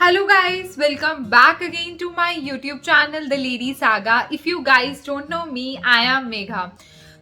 Hello guys, welcome back again to my YouTube channel The Lady Saga. If you guys don't know me, I am Megha.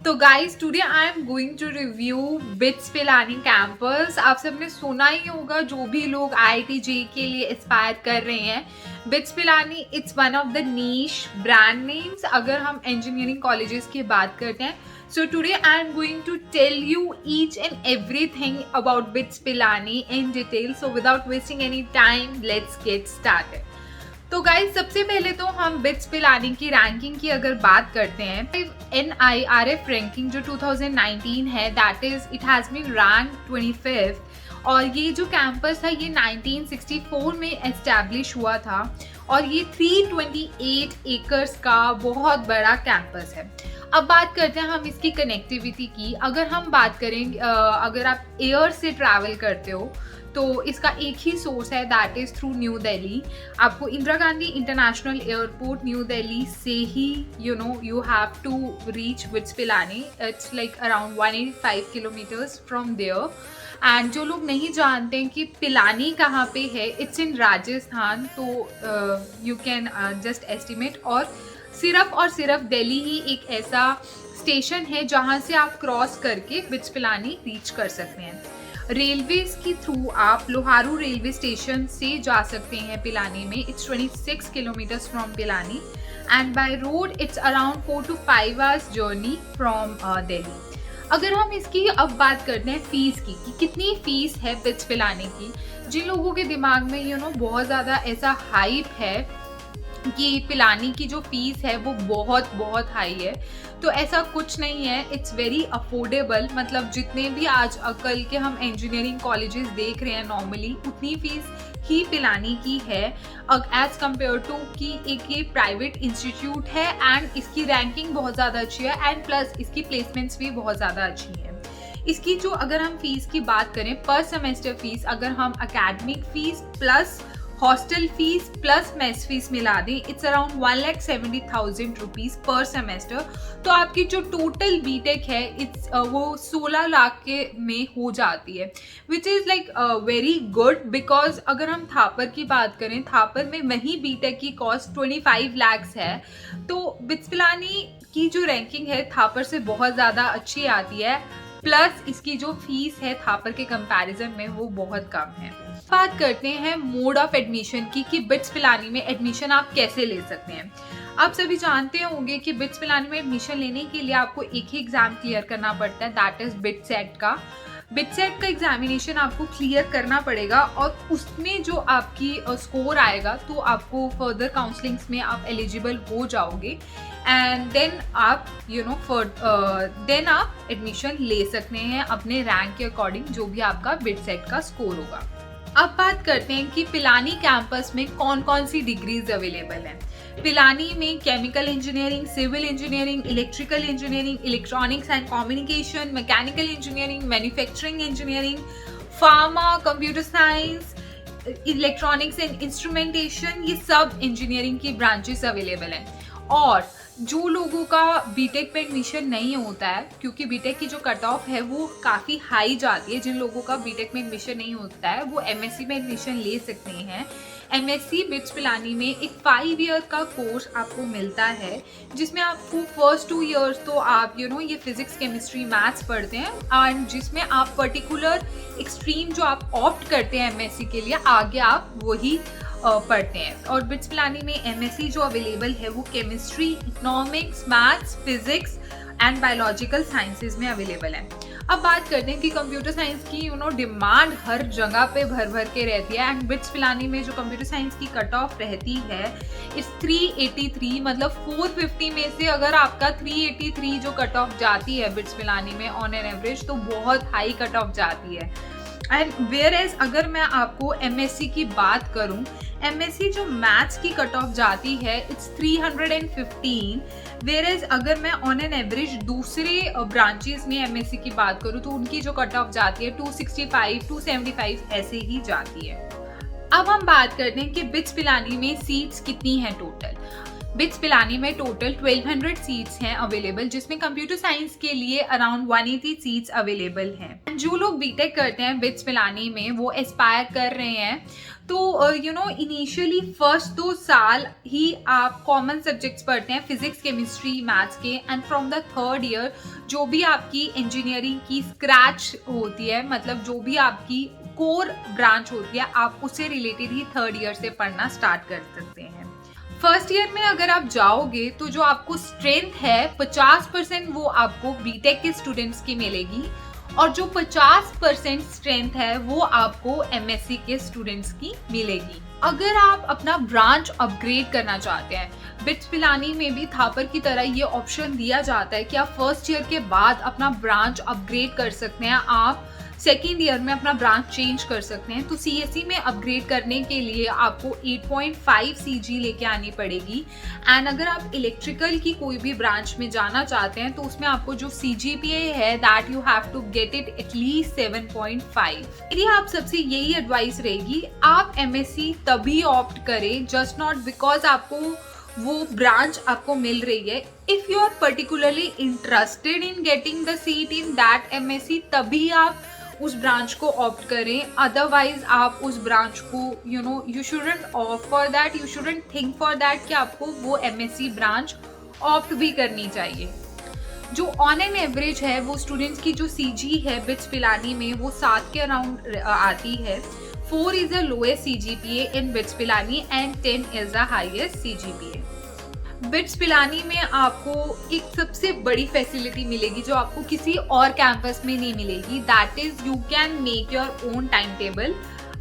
तो guys, today I am going to review BITS Pilani campus. आप सबने सुना ही होगा जो भी लोग IIT JEE के लिए एस्पायर कर रहे हैं. BITS Pilani it's one of the niche brand names अगर हम engineering colleges की बात करते हैं. So today I am going to tell you each and everything about BITS Pilani in detail. So without wasting any time, let's get started. तो guys सबसे पहले तो हम बिट्स पिलानी की रैंकिंग की अगर बात करते हैं, NIRF रैंकिंग जो 2019 है, that is it has been rank 25th और ये जो कैंपस है ये 1964 में एस्टैब्लिश हुआ था और ये 328 एकर्स का बहुत बड़ा कैंपस है. अब बात करते हैं हम इसकी कनेक्टिविटी की. अगर हम बात करें अगर आप एयर से ट्रैवल करते हो तो इसका एक ही सोर्स है, that is through New Delhi. आपको Indira Gandhi international airport New Delhi से ही you have to reach BITS Pilani. It's like around 185 kilometres from there. And जो लोग नहीं जानते हैं कि पिलानी कहाँ पे है, इट्स इन राजस्थान. तो यू कैन जस्ट एस्टिमेट. और सिर्फ दिल्ली ही एक ऐसा स्टेशन है जहाँ से आप क्रॉस करके बिट्स पिलानी रीच कर सकते हैं. रेलवेज की थ्रू आप लोहारू रेलवे स्टेशन से जा सकते हैं पिलानी में. It's 26 kilometres from Pilani and by road it's around 4 to 5 hours journey from Delhi. अगर हम इसकी अब बात करते हैं फीस की कि कितनी फीस है बिट्स पिलानी की. जिन लोगों के दिमाग में बहुत ज़्यादा ऐसा हाइप है कि पिलानी की जो फीस है वो बहुत हाई है, तो ऐसा कुछ नहीं है. It's very affordable. मतलब जितने भी आज कल के हम इंजीनियरिंग कॉलेजेस देख रहे हैं नॉर्मली उतनी फीस ही पिलानी की है एज कम्पेयर टू कि एक ये प्राइवेट इंस्टीट्यूट है एंड इसकी रैंकिंग बहुत ज़्यादा अच्छी है एंड प्लस इसकी प्लेसमेंट्स भी बहुत ज़्यादा अच्छी हैं. इसकी जो अगर हम फीस की बात करें पर सेमेस्टर फीस, अगर हम academic fees plus hostel fees plus mess fees मिला दें, इट्स अराउंड 1,70,000 रुपीज़ पर सेमेस्टर. तो आपकी जो टोटल बीटेक है इट्स वो 16 लाख के में हो जाती है, which is like very good. Because अगर हम थापर की बात करें, थापर में वही बीटेक की कॉस्ट 25 lakhs है. तो बिट्स पिलानी की जो रैंकिंग है थापर से बहुत ज़्यादा अच्छी आती है. प्लस इसकी जो फीस है थापर के कंपैरिजन में वो बहुत कम है. बात करते हैं मोड ऑफ एडमिशन की कि बिट्स पिलानी में एडमिशन आप कैसे ले सकते हैं. आप सभी जानते होंगे कि बिट्स पिलानी में एडमिशन लेने के लिए आपको एक ही एग्जाम क्लियर करना पड़ता है, दैट इज बिटसेट का. बिटसेट का एग्जामिनेशन आपको क्लियर करना पड़ेगा और उसमें जो आपकी स्कोर आएगा तो आपको फर्दर काउंसलिंग्स में आप एलिजिबल हो जाओगे एंड देन आप देन आप एडमिशन ले सकते हैं अपने रैंक के अकॉर्डिंग जो भी आपका बिटसेट का स्कोर होगा. अब बात करते हैं कि पिलानी कैंपस में कौन कौन सी डिग्रीज अवेलेबल हैं. पिलानी में chemical engineering, civil engineering, electrical engineering, electronics and communication, mechanical engineering, manufacturing engineering, pharma, computer science, electronics and instrumentation, ये सब इंजीनियरिंग की ब्रांचेस अवेलेबल हैं. और जो लोगों का बीटेक में एडमिशन नहीं होता है, क्योंकि बीटेक की जो कट ऑफ है वो काफ़ी हाई जाती है, जिन लोगों का बीटेक में एडमिशन नहीं होता है वो एमएससी में एडमिशन ले सकते हैं. एमएससी बिट्स पिलानी में एक 5 ईयर का कोर्स आपको मिलता है जिसमें आपको फर्स्ट 2 years तो आप ये फिजिक्स, केमिस्ट्री, मैथ्स पढ़ते हैं एंड जिसमें आप पर्टिकुलर एक्सट्रीम जो आप ऑप्ट करते हैं एमएससी के लिए आगे आप वही पढ़ते हैं. और बिट्स पिलानी में एमएससी जो अवेलेबल है वो chemistry, economics, maths, physics and biological sciences में अवेलेबल है. अब बात करते हैं कि कंप्यूटर साइंस की डिमांड हर जगह पे भर के रहती है एंड बिट्स पिलानी में जो कंप्यूटर साइंस की कट ऑफ रहती है इस 383. मतलब 450 में से अगर आपका 383 जो कट ऑफ जाती है बिट्स पिलानी में ऑन एन एवरेज तो बहुत हाई कट ऑफ जाती है. एंड वेयर एज अगर मैं आपको एमएससी की बात करूं, एमएससी जो मैथ्स की कट ऑफ जाती है इट्स 315. वेयर एज अगर मैं ऑन एन एवरेज दूसरे ब्रांचेस में एमएससी की बात करूं तो उनकी जो कट ऑफ जाती है 265, 275 ऐसे ही जाती है. अब हम बात करते हैं कि बिट्स पिलानी में सीट्स कितनी हैं टोटल. बिट्स पिलानी में टोटल 1200 सीट्स हैं अवेलेबल, जिसमें कंप्यूटर साइंस के लिए अराउंड 180 सीट्स अवेलेबल हैं. जो लोग बीटेक करते हैं बिट्स पिलानी में वो एस्पायर कर रहे हैं तो इनिशियली फर्स्ट 2 साल ही आप कॉमन सब्जेक्ट्स पढ़ते हैं, फिजिक्स, केमिस्ट्री, मैथ्स के, and from the third year जो भी आपकी इंजीनियरिंग की स्क्रैच होती है, मतलब जो भी आपकी कोर ब्रांच होती है, आप उससे रिलेटेड ही थर्ड ईयर से पढ़ना स्टार्ट कर सकते हैं। फर्स्ट ईयर में अगर आप जाओगे तो जो आपको स्ट्रेंथ है 50% वो आपको बीटेक के स्टूडेंट्स की मिलेगी, और जो 50% स्ट्रेंथ है वो आपको एमएससी के स्टूडेंट्स की मिलेगी। अगर आप अपना ब्रांच अपग्रेड करना चाहते हैं, बिट्स पिलानी में भी थापर की तरह ये ऑप्शन दिया जाता है कि आप फर्स्ट ईयर के बाद अपना ब्रांच अपग्रेड कर सकते हैं, आप सेकेंड ईयर में अपना ब्रांच चेंज कर सकते हैं। तो सीएसई में अपग्रेड करने के लिए आपको 8.5 सीजी लेके आनी पड़ेगी, एंड अगर आप इलेक्ट्रिकल की कोई भी ब्रांच में जाना चाहते हैं तो उसमें आपको जो सीजीपीए है that you have to get it at least 7.5। मेरी आप सबसे यही एडवाइस रहेगी, आप एमएससी तभी ऑप्ट करें जस्ट नॉट बिकॉज आपको वो ब्रांच आपको मिल रही है। If you are particularly interested in getting the seat in that MSc, तभी आप उस ब्रांच को ऑप्ट करें, अदरवाइज आप उस ब्रांच को you shouldn't opt for that, you shouldn't think for that कि आपको वो एमएससी ब्रांच ऑप्ट भी करनी चाहिए। जो ऑन एन एवरेज है वो स्टूडेंट्स की जो सीजी है बिट्स पिलानी में वो 7 के अराउंड आती है। 4 is the lowest CGPA in BITS Pilani and 10 is the highest CGPA। Bits Pilani में आपको एक सबसे बड़ी फैसिलिटी मिलेगी जो आपको किसी और कैंपस में नहीं मिलेगी, that is you can make your own time table.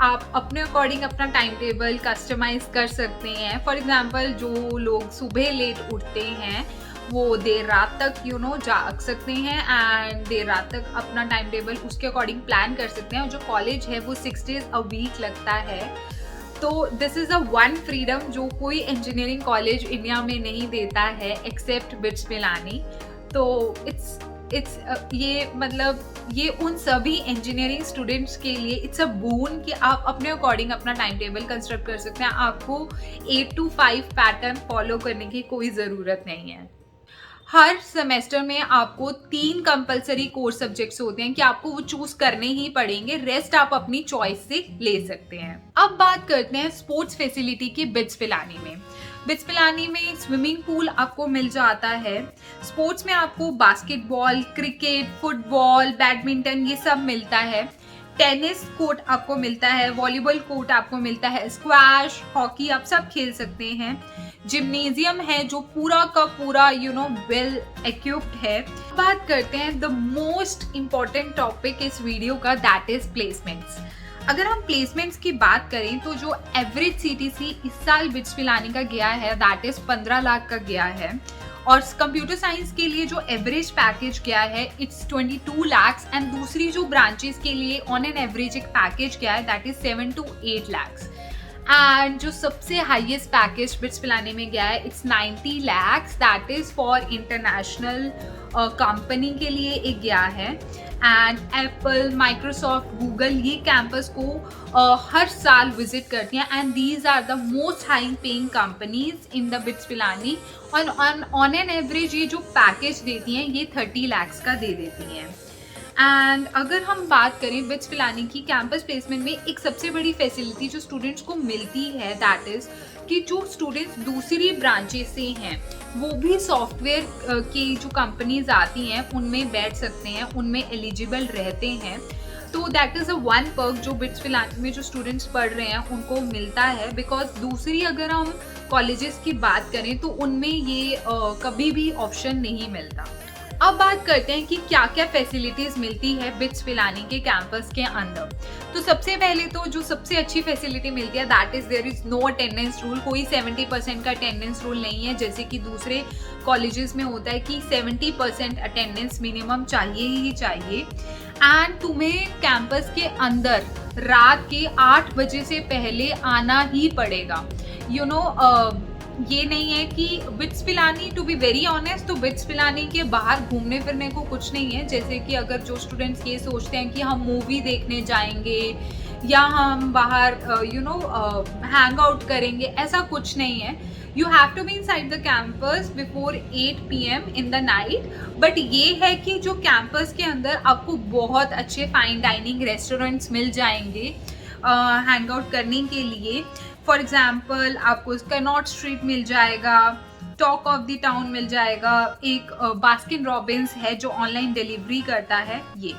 आप अपने अकॉर्डिंग अपना टाइम टेबल कस्टमाइज कर सकते हैं। फॉर एग्जाम्पल जो लोग सुबह लेट उठते हैं वो देर रात तक जाग सकते हैं, एंड देर रात तक अपना टाइम टेबल उसके अकॉर्डिंग प्लान कर सकते हैं। और जो कॉलेज है वो 6 days a week लगता है, तो this is a one freedom जो कोई इंजीनियरिंग कॉलेज इंडिया में नहीं देता है एक्सेप्ट बिट्स पिलानी। तो ये उन सभी इंजीनियरिंग स्टूडेंट्स के लिए इट्स अ बून कि आप अपने अकॉर्डिंग अपना टाइम टेबल कंस्ट्रक्ट कर सकते हैं। आपको 8 to 5 पैटर्न फॉलो करने की कोई ज़रूरत नहीं है। हर सेमेस्टर में आपको 3 कंपलसरी कोर्स सब्जेक्ट्स होते हैं कि आपको वो चूज करने ही पड़ेंगे, रेस्ट आप अपनी चॉइस से ले सकते हैं। अब बात करते हैं स्पोर्ट्स फैसिलिटी की बिट्स पिलानी में। बिट्स पिलानी में स्विमिंग पूल आपको मिल जाता है। स्पोर्ट्स में आपको बास्केटबॉल, क्रिकेट, फुटबॉल, बैडमिंटन ये सब मिलता है। टेनिस कोर्ट आपको मिलता है, वॉलीबॉल कोर्ट आपको मिलता है, स्क्वैश, हॉकी आप सब खेल सकते हैं। जिम्नेजियम है जो पूरा का पूरा वेल इक्विप्ड है। बात करते हैं द मोस्ट इम्पॉर्टेंट टॉपिक इस वीडियो का, दैट इज प्लेसमेंट्स। अगर हम प्लेसमेंट्स की बात करें तो जो एवरेज सीटीसी इस साल बिट्स पिलानी का गया है दैट इज 15 लाख का गया है, और कंप्यूटर साइंस के लिए जो एवरेज पैकेज गया है इट्स 22 lakhs, एंड दूसरी जो ब्रांचेस के लिए ऑन एन एवरेज एक पैकेज गया है that is 7 to 8 lakhs, and जो सबसे हाईएस्ट पैकेज बिट्स पिलानी में गया है it's 90 lakhs, that is for international company के लिए एक गया है। एंड एप्पल, माइक्रोसॉफ्ट, गूगल ये कैंपस को हर साल विजिट करती हैं, and these are the most high paying companies in the BITS Pilani. On an average ये जो पैकेज देती हैं ये 30 lakhs का दे देती हैं। एंड अगर हम बात करें बिट्स पिलानी की कैंपस प्लेसमेंट में, एक सबसे बड़ी फैसिलिटी जो स्टूडेंट्स को मिलती है दैट इज कि जो स्टूडेंट्स दूसरी ब्रांचेस से हैं वो भी सॉफ्टवेयर की जो कंपनीज आती हैं उनमें बैठ सकते हैं, उनमें एलिजिबल रहते हैं। तो that is a one perk जो बिट्स पिलानी में जो स्टूडेंट्स पढ़ रहे हैं उनको मिलता है, बिकॉज दूसरी अगर हम कॉलेजेस की बात करें तो उनमें ये कभी भी ऑप्शन नहीं मिलता। अब बात करते हैं कि क्या क्या फैसिलिटीज मिलती है बिट्स पिलानी के कैंपस के अंदर। तो सबसे पहले तो जो सबसे अच्छी फैसिलिटी मिलती है that is there is no attendance rule. कोई 70% का अटेंडेंस रूल नहीं है जैसे कि दूसरे कॉलेजेस में होता है कि 70% अटेंडेंस मिनिमम चाहिए ही चाहिए। एंड तुम्हें कैंपस के अंदर रात के 8 बजे से पहले आना ही पड़ेगा। ये नहीं है कि BITS Pilani, to be very honest, तो बिट्स पिलानी के बाहर घूमने फिरने को कुछ नहीं है। जैसे कि अगर जो स्टूडेंट्स ये सोचते हैं कि हम मूवी देखने जाएंगे या हम बाहर हैंग आउट करेंगे, ऐसा कुछ नहीं है। You have to be inside the campus before 8 PM in the night. But ये है कि जो कैंपस के अंदर आपको बहुत अच्छे फाइन डाइनिंग रेस्टोरेंट्स मिल जाएंगे, हैंग आउट करने के लिए। फॉर एग्जाम्पल आपको कैनॉट स्ट्रीट मिल जाएगा, टॉक ऑफ द टाउन मिल जाएगा, एक बास्किन रॉबिन्स है जो ऑनलाइन डिलीवरी करता है ये।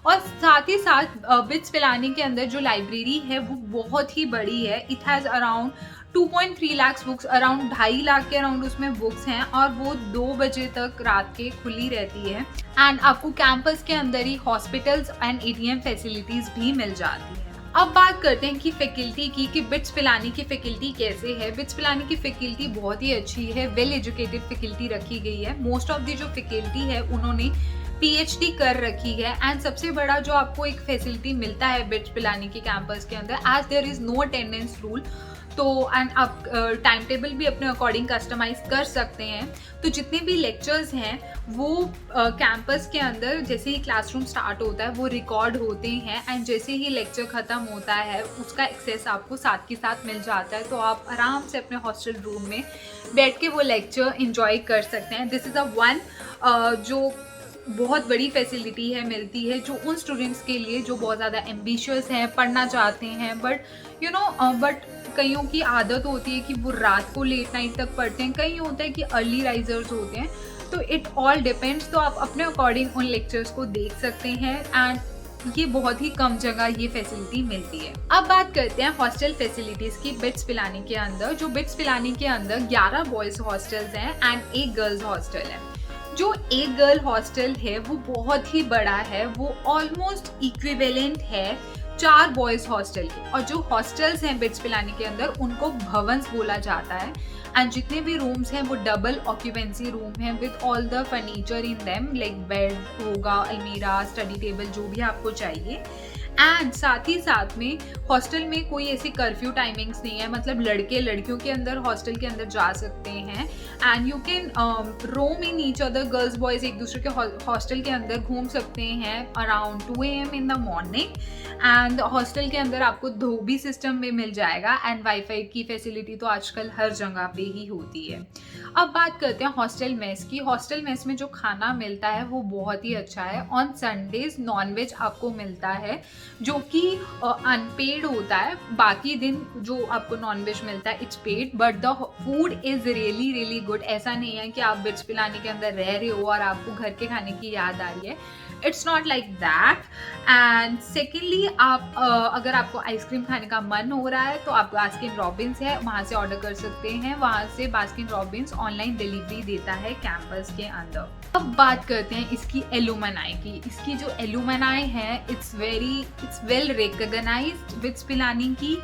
और साथ ही साथ बिट्स पिलानी के अंदर जो लाइब्रेरी है वो बहुत ही बड़ी है। It has around 2.3 lakh books, around 2.5 lakh के अराउंड उसमें बुक्स हैं और वो 2 बजे तक रात के खुली रहती है। एंड आपको कैंपस के अंदर ही हॉस्पिटल्स एंड ATM फैसिलिटीज़ भी मिल जाती है। अब बात करते हैं कि फैकल्टी की, कि बिट्स पिलानी की फैकल्टी कैसे है। बिट्स पिलानी की फैकल्टी बहुत ही अच्छी है, वेल एजुकेटेड फैकल्टी रखी गई है। मोस्ट ऑफ दी जो फैकल्टी है उन्होंने PhD कर रखी है। एंड सबसे बड़ा जो आपको एक फैसिलिटी मिलता है बिट्स पिलानी के कैंपस के अंदर, as there is no attendance rule, तो एंड आप टाइम टेबल भी अपने अकॉर्डिंग कस्टमाइज कर सकते हैं। तो जितने भी लेक्चर्स हैं वो कैंपस के अंदर जैसे ही क्लासरूम स्टार्ट होता है वो रिकॉर्ड होते हैं, एंड जैसे ही लेक्चर ख़त्म होता है उसका एक्सेस आपको साथ के साथ मिल जाता है। तो आप आराम से अपने हॉस्टल रूम में बैठ के वो लेक्चर इंजॉय कर सकते हैं। दिस इज़ अ वन जो बहुत बड़ी फैसिलिटी है, मिलती है जो उन स्टूडेंट्स के लिए जो बहुत ज़्यादा एम्बिशियस हैं, पढ़ना चाहते हैं, बट कईयों की आदत होती है कि वो रात को लेट नाइट तक पढ़ते हैं, कई होता है कि अर्ली राइजर्स होते हैं। तो इट ऑल डिपेंड्स। तो आप अपने अकॉर्डिंग उन लेक्चर्स को देख सकते हैं, एंड ये बहुत ही कम जगह ये फैसिलिटी मिलती है। अब बात करते हैं हॉस्टल फैसिलिटीज़ की बिट्स पिलानी के अंदर। जो बिट्स पिलानी के अंदर 11 बॉयज़ हॉस्टल्स हैं एंड एक गर्ल्स हॉस्टल है। जो एक गर्ल हॉस्टल है वो बहुत ही बड़ा है, वो ऑलमोस्ट इक्विवेलेंट है 4 बॉयज़ हॉस्टल के। और जो हॉस्टल्स हैं बिट्स पिलानी के अंदर उनको भवन्स बोला जाता है। एंड जितने भी रूम्स हैं वो डबल ऑक्यूपेंसी रूम हैं with all the furniture in them, like bed होगा, अलमीरा, स्टडी टेबल, जो भी आपको चाहिए। एंड साथ ही साथ में हॉस्टल में कोई ऐसी कर्फ्यू टाइमिंग्स नहीं है, मतलब लड़के लड़कियों के अंदर हॉस्टल के अंदर जा सकते हैं and you can Rome in each other, girls boys एक दूसरे के हॉस्टल के अंदर घूम सकते हैं around 2 AM in the morning. And hostel के अंदर आपको धोबी सिस्टम भी मिल जाएगा, एंड वाईफाई की फैसिलिटी तो आजकल हर जगह पे ही होती है। अब बात करते हैं हॉस्टल मेस की। हॉस्टल मेस में जो खाना मिलता है वो बहुत ही अच्छा है। ऑन संडेज नॉनवेज आपको मिलता है जो कि अनपेड होता है, बाकी दिन जो आपको नॉनवेज मिलता है it's paid, but the food is really really good. ऐसा नहीं है कि आप बिट्स पिलानी के अंदर रह रहे हो और आपको घर के खाने की याद आ रही है, it's not like that. And secondly आप अगर आपको आइसक्रीम खाने का मन हो रहा है तो आप बास्किन रॉबिन्स है वहाँ से ऑर्डर कर सकते हैं। वहाँ से बास्किन रॉबिन्स ऑनलाइन डिलीवरी देता है कैंपस के अंदर। अब बात करते हैं इसकी एलुमनाई की। इसकी जो एलुमनाई है it's well recognised BITS Pilani की।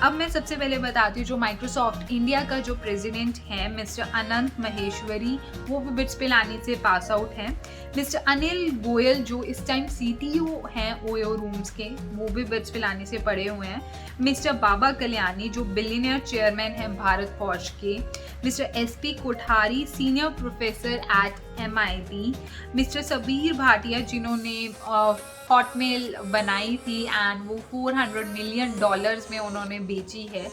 अब मैं सबसे पहले बताती हूँ, जो माइक्रोसॉफ्ट इंडिया का जो प्रेसिडेंट है मिस्टर अनंत महेश्वरी, वो भी बिट्स पिलानी से पास आउट हैं। मिस्टर अनिल गोयल जो इस टाइम CTO हैं ओयो रूम्स के, वो भी बिट्स पिलानी से पढ़े हुए हैं। मिस्टर बाबा कल्याणी जो बिलियनियर चेयरमैन हैं भारत फॉर्ज के। Mister SP Kothari senior professor at MIT। Mister Sabir Bhatia जिन्होंने हॉटमेल बनाई थी एंड वो $400 मिलियन में उन्होंने बेची है,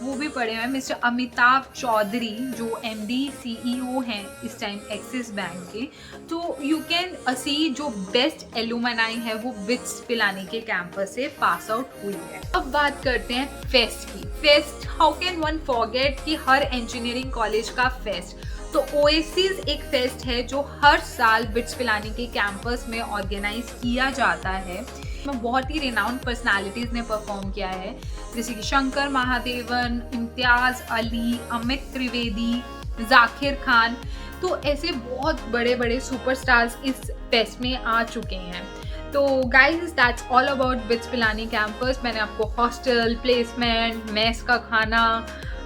वो भी पढ़े हुए हैं। मिस्टर अमिताभ चौधरी जो MD CEO हैं इस टाइम एक्सिस बैंक के। तो यू कैन सी जो बेस्ट एलुमनाई है वो बिट्स पिलानी के कैंपस से पास आउट हुई है। अब बात करते हैं फेस्ट की। Fest, how can one forget कि हर इंजीनियरिंग कॉलेज का फेस्ट। तो ओएसिस एक फेस्ट है जो हर साल बिट्स पिलानी के कैंपस में ऑर्गेनाइज किया जाता है। बहुत ही रिनाउंड पर्सनालिटीज़ ने परफॉर्म किया है, जैसे कि शंकर महादेवन, इम्तियाज़ अली, अमित त्रिवेदी, जाकिर खान। तो ऐसे बहुत बड़े बड़े सुपरस्टार्स इस फेस्ट में आ चुके हैं। तो guys that's all about bits Pilani campus. मैंने आपको हॉस्टल, प्लेसमेंट, मेस का खाना,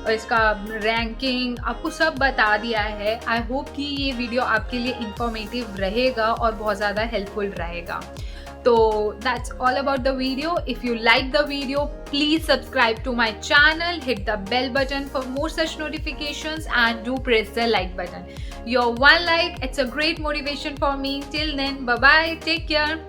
इसका रैंकिंग आपको सब बता दिया है। आई होप कि ये वीडियो आपके लिए इंफॉर्मेटिव रहेगा और बहुत ज़्यादा हेल्पफुल रहेगा। तो that's all about the video. If you like the video, please subscribe to my channel, hit the bell button for more such notifications, and do press the like button. Your one like, it's a great motivation for me. Till then, bye bye, take care.